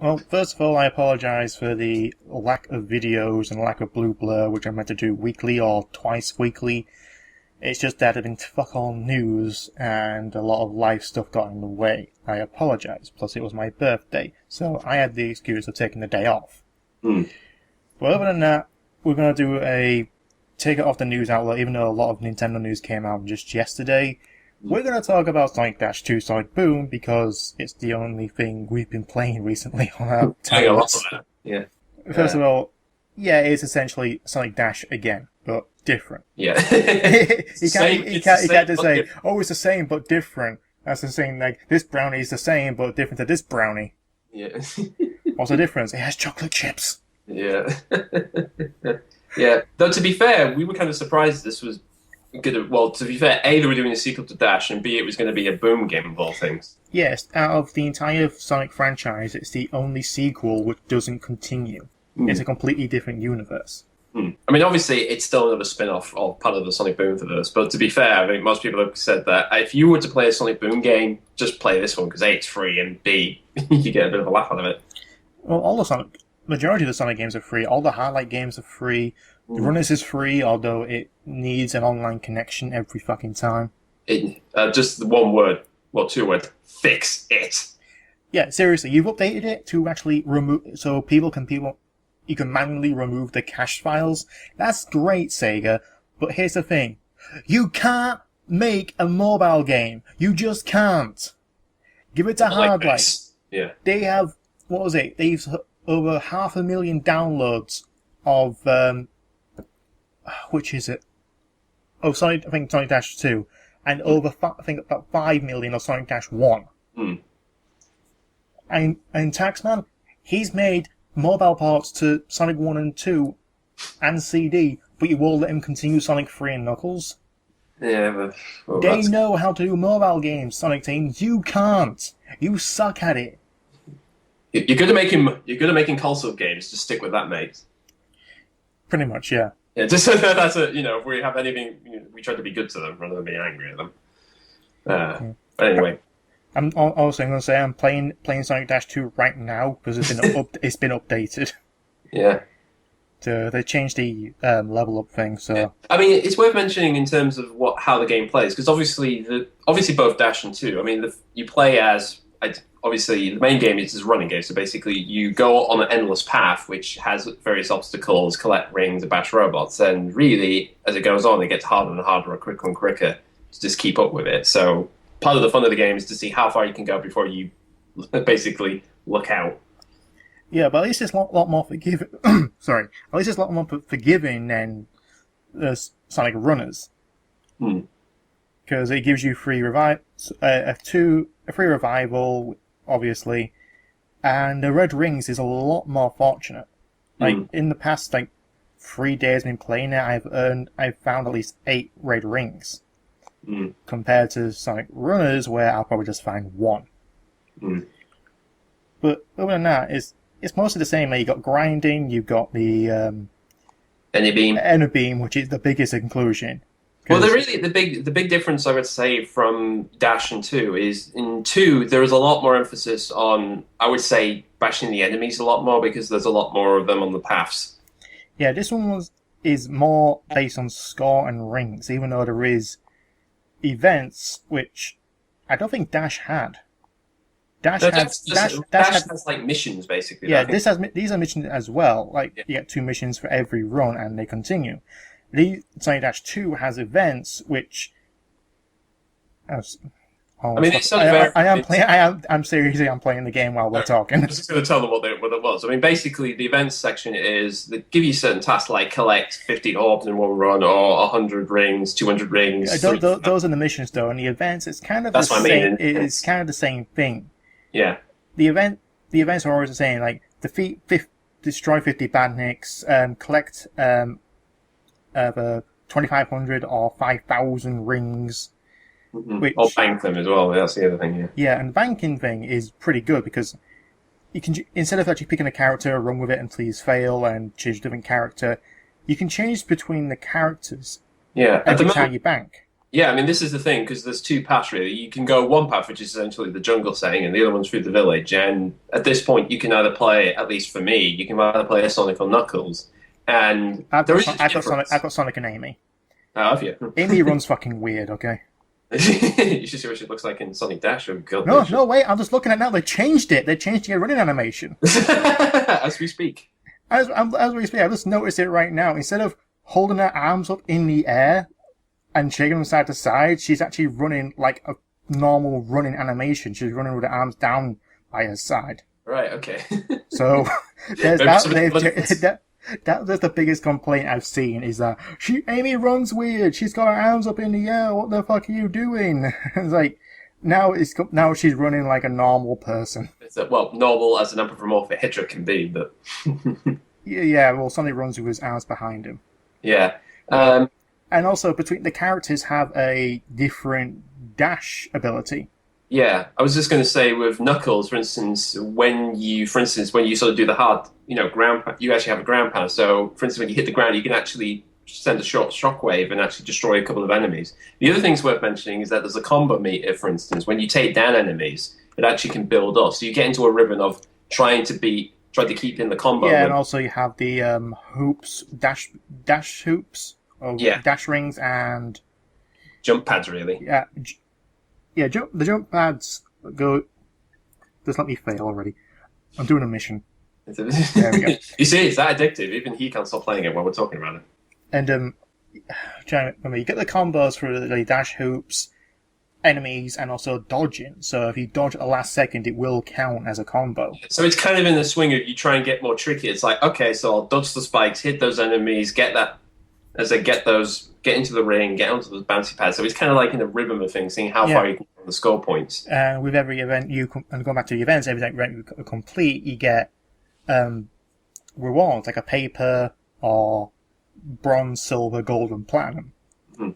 Well, first of all, I apologise for the lack of videos and lack of blue blur, which I meant to do weekly or twice weekly. It's just that there'd been fuck all news and a lot of life stuff got in the way. I apologise. Plus, it was my birthday, so I had the excuse of taking the day off. Hmm. But other than that, we're going to do a take it off the news outlet, even though a lot of Nintendo news came out just yesterday. We're going to talk about Sonic Dash 2 Sonic Boom because it's the only thing we've been playing recently on our Playing a lot tablets. of that. Yeah. First of all, yeah, it's essentially Sonic Dash again, but different. Yeah. You can't just say, oh, it's the same but different. That's the same, like, this brownie is the same but different to this brownie. Yeah. What's the difference? It has chocolate chips. Yeah. Yeah. Though to be fair, we were kind of surprised this was gonna. Well, to be fair, A, they were doing a sequel to Dash, and B, it was going to be a Boom game of all things. Yes, out of the entire Sonic franchise, it's the only sequel which doesn't continue. It's a completely different universe. I mean, obviously, it's still another spin-off or part of the Sonic Boomverse. But to be fair, I think most people have said that if you were to play a Sonic Boom game, just play this one because A, it's free, and B, you get a bit of a laugh out of it. Well, majority of the Sonic games are free. All the Hardlight games are free. The Runners is free, although it needs an online connection every fucking time. Just the one word, well, two words, fix it. Yeah, seriously, you've updated it to actually remove, so you can manually remove the cache files. That's great, Sega, but here's the thing. You can't make a mobile game. You just can't. Give it to Hardlight. Yeah. They have, what was it? They've over 500,000 downloads of, which is it? Oh, I think Sonic Dash 2. And over, I think about 5 million of Sonic Dash 1. And Taxman, he's made mobile ports to Sonic 1 and 2 and CD, but you won't let him continue Sonic 3 and Knuckles. Yeah, but They know how to do mobile games, Sonic Team. You can't. You suck at it. You're good at making console games. Just stick with that, mate. Pretty much, yeah. Yeah, just that's if we have anything, we try to be good to them rather than being angry at them. But anyway. I'm also going to say I'm playing Sonic Dash 2 right now because it's been updated. Yeah. They changed the level up thing, so. Yeah. I mean, it's worth mentioning in terms of how the game plays because obviously both Dash and 2. I mean, you play as obviously the main game is a running game, so basically you go on an endless path which has various obstacles, collect rings, and bash robots, and really as it goes on, it gets harder and harder, or quicker and quicker to just keep up with it. So part of the fun of the game is to see how far you can go before you basically look out. Yeah, but at least it's a lot more forgiving. Sorry, at least it's a lot more forgiving than the Sonic Runners. Because it gives you free a free revival, obviously, and the red rings is a lot more fortunate. Like in the past, 3 days I've been playing it, I've found at least 8 red rings. Compared to Sonic Runners, where I'll probably just find 1. But other than that, it's mostly the same. Like, you got grinding, you've got the Energy Beam, which is the biggest inclusion. Well, the big difference I would say from Dash and 2 is in 2 there is a lot more emphasis on, I would say, bashing the enemies a lot more because there's a lot more of them on the paths. Yeah, this one is more based on score and rings, even though there is events which I don't think Dash had. Dash has like missions basically. Yeah, these are missions as well. You get 2 missions for every run, and they continue. Sonic Dash 2 has events which. I mean, it's I'm seriously, I'm playing the game while we're talking. I'm just going to tell them what it was. I mean, basically, the events section is they give you certain tasks like collect 50 orbs in one run, or 100 rings, 200 rings. Those are the missions, though, and the events. It's kind of It's kind of the same thing. Yeah. The events are always the same. Like destroy 50 badniks, collect 2,500 or 5,000 rings. Or bank them as well. That's the other thing. Yeah. Yeah, and the banking thing is pretty good because you can, instead of actually picking a character, run with it until you fail and change a different character, you can change between the characters. Yeah. Every time you bank. Yeah, I mean, this is the thing because there's two paths really. You can go one path, which is essentially the jungle setting, and the other one's through the village. And at this point, you can either play, at least for me, you can either play a Sonic or Knuckles. And there is a difference. I've got Sonic and Amy. Oh, have you? Amy runs fucking weird. Okay. You should see what she looks like in Sonic Dash. Oh, God, No, wait. I'm just looking at it now. They changed it. They changed the running animation. As we speak. As we speak, I just noticed it right now. Instead of holding her arms up in the air and shaking them side to side, she's actually running like a normal running animation. She's running with her arms down by her side. Right. Okay. So there's that's the biggest complaint I've seen is that Amy runs weird. She's got her arms up in the air. What the fuck are you doing? It's like now she's running like a normal person. Well, normal as an anthropomorphic Hydra can be, but yeah. Well, Sonic runs with his arms behind him. yeah. And also between the characters have a different dash ability. Yeah, I was just going to say with Knuckles, for instance, when you sort of do the hard, ground, you actually have a ground pound. So, for instance, when you hit the ground, you can actually send a short shockwave and actually destroy a couple of enemies. The other thing's worth mentioning is that there's a combo meter, for instance, when you take down enemies, it actually can build up. So you get into a rhythm of trying to keep in the combo. Yeah, and also you have the hoops, dash hoops, or dash rings, and jump pads, really. Yeah. Yeah, the jump pads go. Just let me fail already. I'm doing a mission. There we go. You see, it's that addictive. Even he can't stop playing it while we're talking about it. And trying to remember, you get the combos for the dash hoops, enemies, and also dodging. So if you dodge at the last second, it will count as a combo. So it's kind of in the swing of you try and get more tricky. It's like, okay, so I'll dodge the spikes, hit those enemies, get into the ring, get onto those bouncy pads. So it's kind of like in the rhythm of things, seeing how far you can get on the score points. And with every event and going back to the events, every event you complete, you get rewards, like a paper or bronze, silver, gold, and platinum.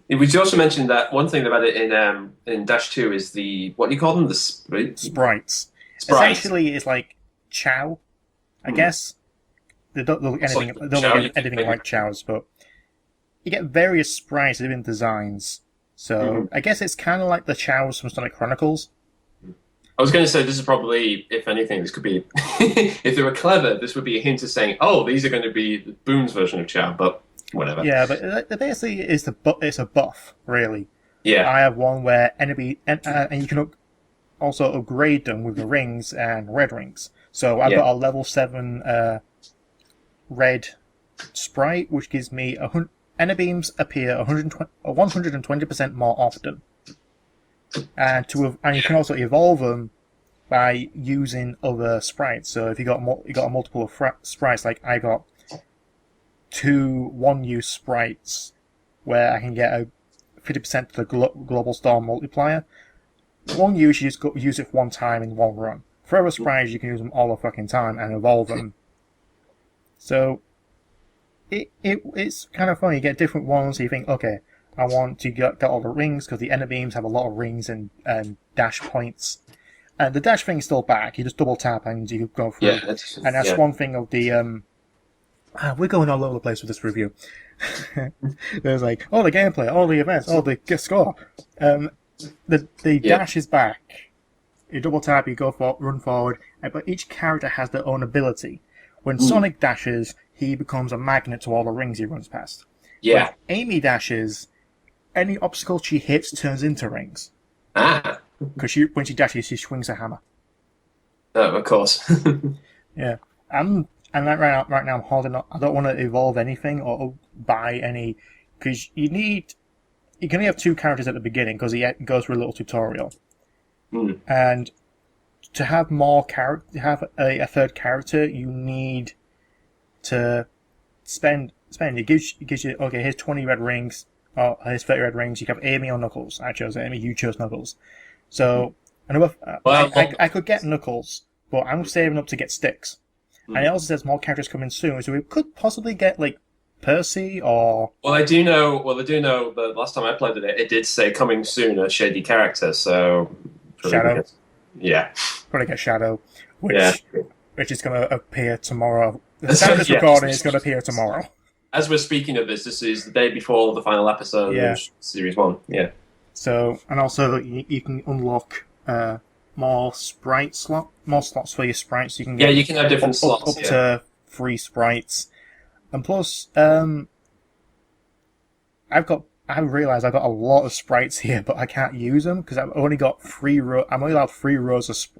We should also mention that one thing about it in Dash 2 is what do you call them? The sprites. Essentially, it's like Chow, I guess. They don't look anything like Chows, but you get various sprites with different designs. So I guess it's kind of like the Chows from Sonic Chronicles. I was going to say this is probably, if anything, this could be, if they were clever, this would be a hint of saying, oh, these are going to be Boone's version of Chow, but whatever. Yeah, but basically it's a buff, really. Yeah. I have one where and you can also upgrade them with the rings and red rings. So I've got a level 7 red sprite, which gives me Beams appear 120% more often. And you can also evolve them by using other sprites. So if you got a multiple of sprites, like I got 2 one-use sprites where I can get a 50% to the global storm multiplier. One use, you just use it one time in one run. For other sprites, you can use them all the fucking time and evolve them. So it's kind of funny. You get different ones. So you think, okay, I want to get all the rings because the beams have a lot of rings and dash points. And the dash thing is still back. You just double tap and you go through. Yeah, and that's one thing of the we're going all over the place with this review. There's like, the gameplay, all the events, the score. The dash is back. You double tap, you run forward, but each character has their own ability. When Sonic dashes, he becomes a magnet to all the rings he runs past. Yeah. When Amy dashes, any obstacle she hits turns into rings. Because when she dashes, she swings a hammer. Oh, of course. Yeah. And right now I'm holding up. I don't want to evolve anything or buy any, because you can only have 2 characters at the beginning because he goes through a little tutorial. And to have have a third character, you need to spend. It gives you, okay, here's 20 red rings, or here's 30 red rings. You can have Amy or Knuckles. I chose Amy, you chose Knuckles. So, I could get Knuckles, but I'm saving up to get Sticks. And it also says more characters coming soon, so we could possibly get, like, Percy or... Well, I do know the last time I played it did say coming soon, a shady character, so... Shadow. Yeah. Probably get Shadow, which is going to appear tomorrow. The time of this recording is going to appear tomorrow. As we're speaking of this is the day before the final episode of Series 1. Yeah. So, and also you can unlock more slots for your sprites. You can Yeah, get you can have different slots. up to 3 sprites, and plus, I've realised I've got a lot of sprites here, but I can't use them because I've only got 3 rows. I'm only allowed 3 rows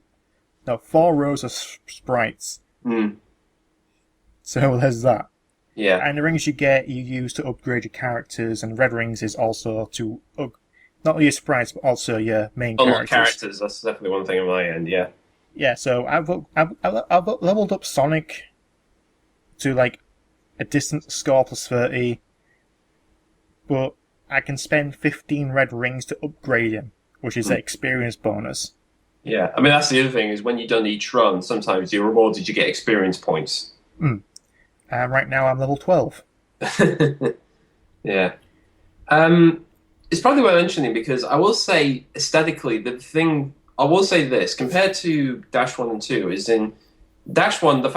of 4 rows of sprites. Mm. So there's that. Yeah. And the rings you use to upgrade your characters, and red rings is also to not only your sprites but also your main Unlock characters. That's definitely one thing on my end. Yeah. Yeah, so I've leveled up Sonic to like a distance score plus 30, but I can spend 15 red rings to upgrade him, which is an experience bonus. Yeah, I mean that's the other thing is when you've done each run, sometimes you're rewarded. You get experience points. And right now I'm level 12. Yeah. It's probably worth mentioning because I will say aesthetically, I will say this compared to Dash 1 and 2 is in Dash 1, the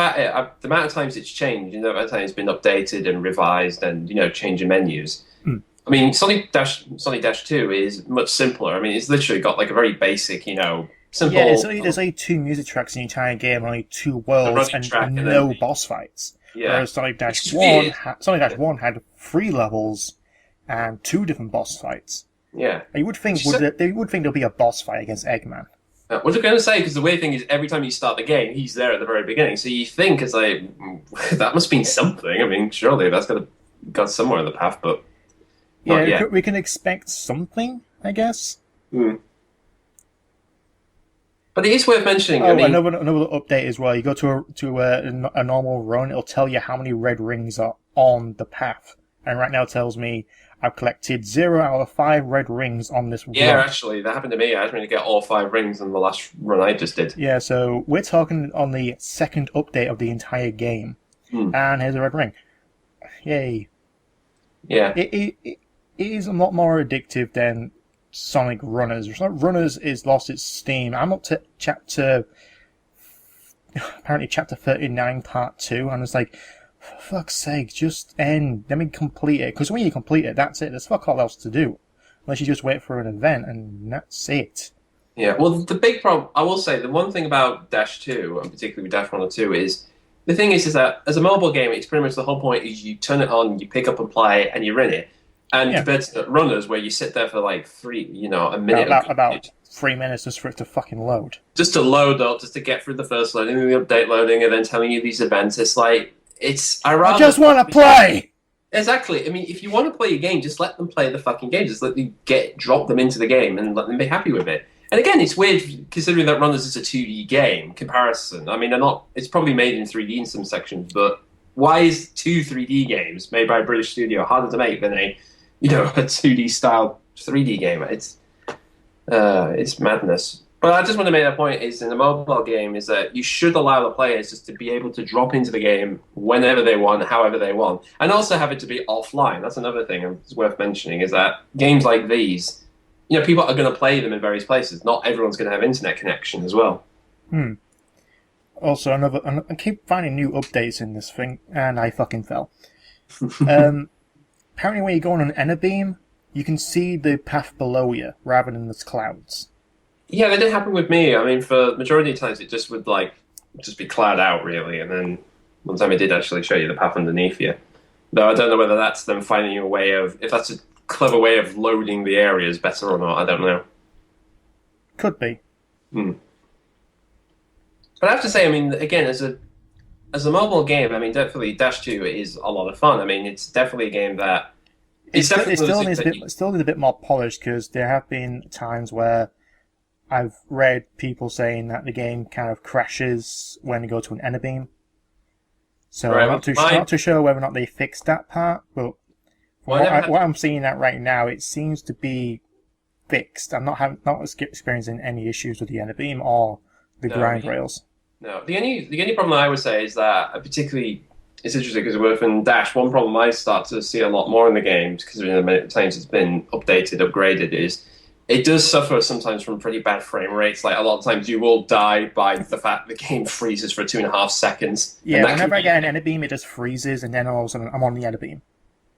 amount of times it's changed, the amount of times it's been updated and revised and, changing menus. I mean, Sonic Dash 2 is much simpler. I mean, it's literally got like a very basic, simple. Yeah, there's only 2 music tracks in the entire game, only 2 worlds, and no boss fights. Yeah. Whereas Sonic Dash 1 had 3 levels and 2 different boss fights. Yeah. You would think there'll be a boss fight against Eggman. What I was going to say, because the weird thing is every time you start the game, he's there at the very beginning. So you think it's like, that must mean something. I mean, surely that's got somewhere in the path, but we can expect something, I guess. But it is worth mentioning. Another update as well. You go to a normal run, it'll tell you how many red rings are on the path. And right now it tells me I've collected 0 out of 5 red rings on this run. Yeah, actually, that happened to me. I was trying to get all 5 rings in the last run I just did. Yeah, so we're talking on the second update of the entire game. And here's a red ring. Yay. Yeah. It is a lot more addictive than Sonic Runners. Sonic Runners is lost its steam. I'm up to chapter 39, part 2, and it's like, for fuck's sake, just end. Let me complete it. Because when you complete it, that's it. There's fuck all else to do. Unless you just wait for an event, and that's it. Yeah, well, the big problem, I will say, the one thing about Dash 2, and particularly with Dash 1 or 2, is the thing is that as a mobile game, it's pretty much the whole point is you turn it on, you pick up and play, and you're in it. And compared to Runners, where you sit there for like a minute. About 3 minutes just for it to fucking load. Just to load up, just to get through the first loading, and the update loading, and then telling you these events. It's like, I just want to play! Exactly. I mean, if you want to play a game, just let them play the fucking game. Just let them drop them into the game and let them be happy with it. And again, it's weird considering that Runners is a 2D game comparison. I mean, it's probably made in 3D in some sections, but why is 2 3D games made by a British studio harder to make than a 2D style 3D game? It's madness. But I just want to make that point is in a mobile game is that you should allow the players just to be able to drop into the game whenever they want, however they want, and also have it to be offline. That's another thing that's worth mentioning is that games like these, people are going to play them in various places. Not everyone's going to have internet connection as well. Also, I keep finding new updates in this thing, and I fucking fell. Apparently when you go on an Ender beam, you can see the path below you, rather than the clouds. Yeah, that did happen with me. I mean, for the majority of times, it just would, just be cloud out, really, and then one time it did actually show you the path underneath you. Though I don't know whether that's them finding a way if that's a clever way of loading the areas better or not, I don't know. Could be. But I have to say, I mean, again, as a mobile game, I mean, definitely Dash 2 is a lot of fun. I mean, it's definitely a game that... It still needs a bit more polished, because there have been times where I've read people saying that the game kind of crashes when you go to an Ender beam. So I'm not too sure whether or not they fixed that part, but what I'm seeing that right now, it seems to be fixed. I'm not experiencing any issues with the Ender beam or the grind rails. No, the only problem I would say is that particularly it's interesting because within Dash, one problem I start to see a lot more in the games because the many times it's been updated, upgraded, is it does suffer sometimes from pretty bad frame rates. Like a lot of times you will die by the fact the game freezes for 2.5 seconds. Yeah, whenever I get an Ender beam, it just freezes, and then all of a sudden I'm on the Ender beam.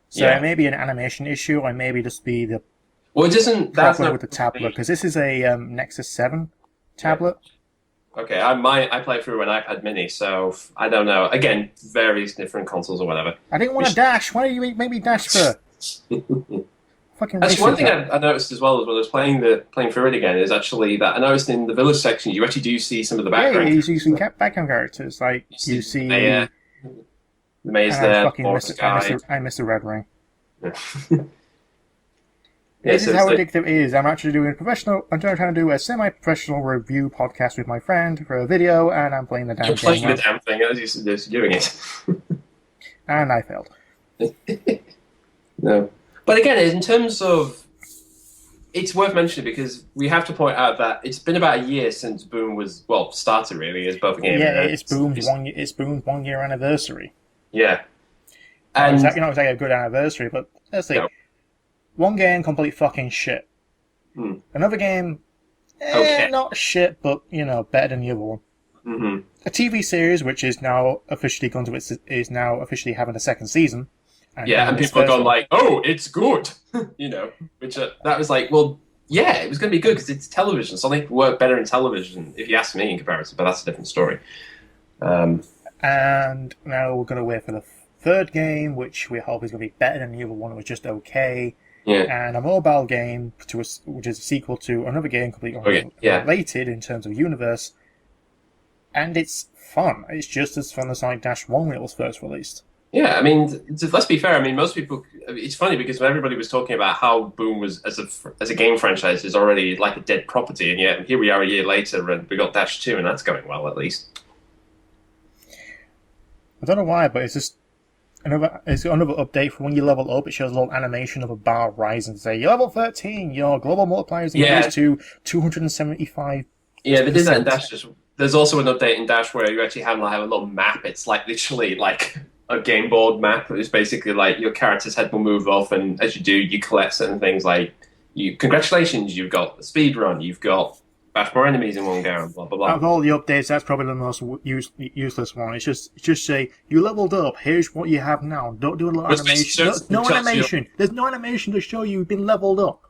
So it may be an animation issue, or it may be just be the Well, it doesn't. That's properly not with the tablet, because this is a Nexus 7 tablet. Okay, I play through an iPad Mini, so I don't know. Again, various different consoles or whatever. I didn't want to dash. Why did you make me dash for? Fucking Actually, one racist, thing I noticed as well as when I was playing through it again is actually that I noticed in the village section you actually do see some of the background. Yeah, you see some background characters, like you see. The maze there. I miss the red ring. Yeah, This is how addictive it is. I'm actually doing I'm trying to do a semi-professional review podcast with my friend for a video, and I'm playing the damn game. You're playing the damn thing as you're just doing it. And I failed. No. But again, in terms of... It's worth mentioning because we have to point out that it's been about a year since Boom started really as both a game. Yeah, it's Boom's 1 year anniversary. Yeah. And not exactly a good anniversary, but let's see. No. One game, complete fucking shit. Another game, not shit, but, better than the other one. Mm-hmm. A TV series, which is now officially having a second season. And people have gone like, oh, it's good. Which that was like, well, yeah, it was going to be good because it's television. Something worked better in television, if you ask me, in comparison, but that's a different story. And now we're going to wait for the third game, which we hope is going to be better than the other one. It was just okay. Yeah. And a mobile game, which is a sequel to another game completely related in terms of universe. And it's fun. It's just as fun as Sonic Dash 1 when it was first released. Yeah, I mean, let's be fair. I mean, most people... It's funny because when everybody was talking about how Boom was, as a game franchise, is already like a dead property, and yet here we are a year later and we got Dash 2, and that's going well, at least. I don't know why, but it's just... another update for when you level up. It shows a little animation of a bar rising to say, you're level 13, your global multiplier is increased to 275. Yeah, they did that in Dash. There's also an update in Dash where you actually have a little map. It's like literally like a game board map. It's basically like your character's head will move off, and as you do, you collect certain things like, congratulations, you've got a speed run, you've got bash more enemies in one go, blah, blah, blah. Out of all the updates, that's probably the most useless one. It's just say, you leveled up, here's what you have now. Don't do a little animation. No animation. There's no animation to show you've been leveled up.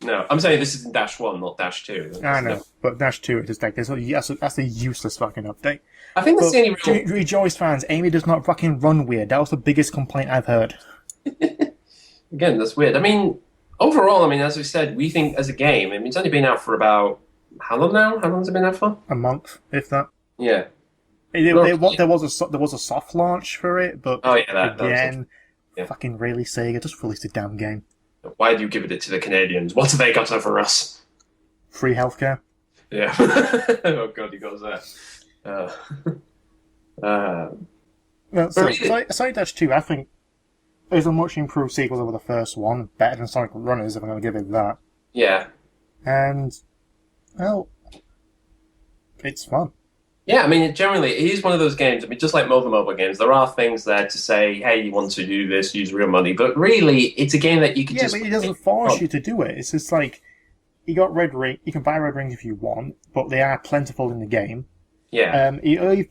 No, I'm saying this is in Dash 1, not Dash 2. I know, but Dash 2, it's just like, that's a useless fucking update. I think that's the only real... Rejoice fans, Amy does not fucking run weird. That was the biggest complaint I've heard. Again, that's weird. I mean... Overall, as we said, we think as a game, it's only been out for about... How long now? How long has it been out for? A month, if that. Yeah. There was a soft launch for it, but fucking really, Sega, just release a damn game. Why do you give it to the Canadians? What have they got over us? Free healthcare. Yeah. Oh god, he goes there. Sonic Dash 2, I think, is a much improved sequel over the first one. Better than Sonic Runners, if I'm going to give it that. Yeah. And, well, it's fun. Yeah, generally, it is one of those games. Just like mobile games, there are things there to say, hey, you want to do this, use real money. But really, it's a game that you can just... Yeah, but it doesn't force you to do it. It's just like, you got red ring. You can buy red rings if you want, but they are plentiful in the game. Yeah. It only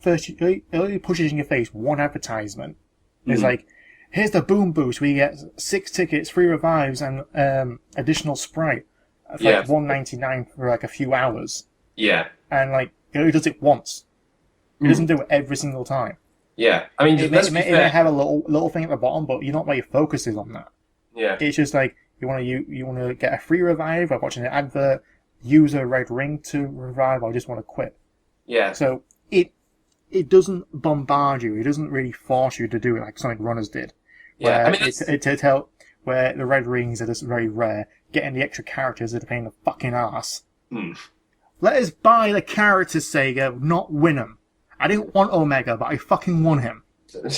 pushes in your face one advertisement. It's like, here's the Boom Boost, where you get 6 tickets, 3 revives, and additional Sprite. It's like $1.99 for like a few hours. Yeah. And like, it only does it once. It doesn't do it every single time. Yeah. It may have a little thing at the bottom, but you know where your focus is on that. Yeah. It's just like, you want to get a free revive by watching an advert, use a red ring to revive, or just want to quit. Yeah. So it doesn't bombard you. It doesn't really force you to do it like Sonic Runners did. Yeah. Where the red rings are just very rare. Getting the extra characters is a pain in the fucking ass. Let us buy the characters, Sega, not win them. I didn't want Omega, but I fucking won him. But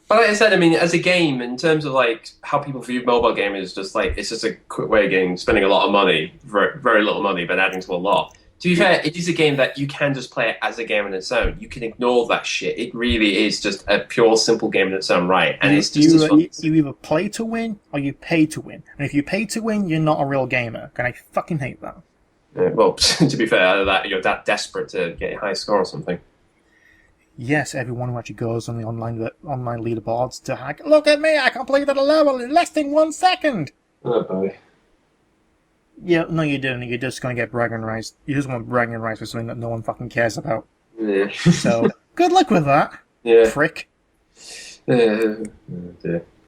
like I said, as a game, in terms of like how people view mobile gaming, is just like it's just a quick way of spending a lot of money, very, very little money, but adding to a lot. To be fair, it is a game that you can just play it as a game on its own. You can ignore that shit. It really is just a pure, simple game in its own right, and it's just as fun. You either play to win or you pay to win. And if you pay to win, you're not a real gamer. And I fucking hate that. Well, to be fair, either that you're that desperate to get a high score or something. Yes, everyone who actually goes on the online leaderboards to hack. Look at me! I completed a level in less than 1 second. Oh boy. Yeah, no, you don't. You're just going to get bragging rights. You just want bragging rights for something that no one fucking cares about. Yeah. So, good luck with that, Yeah. prick. Oh dear.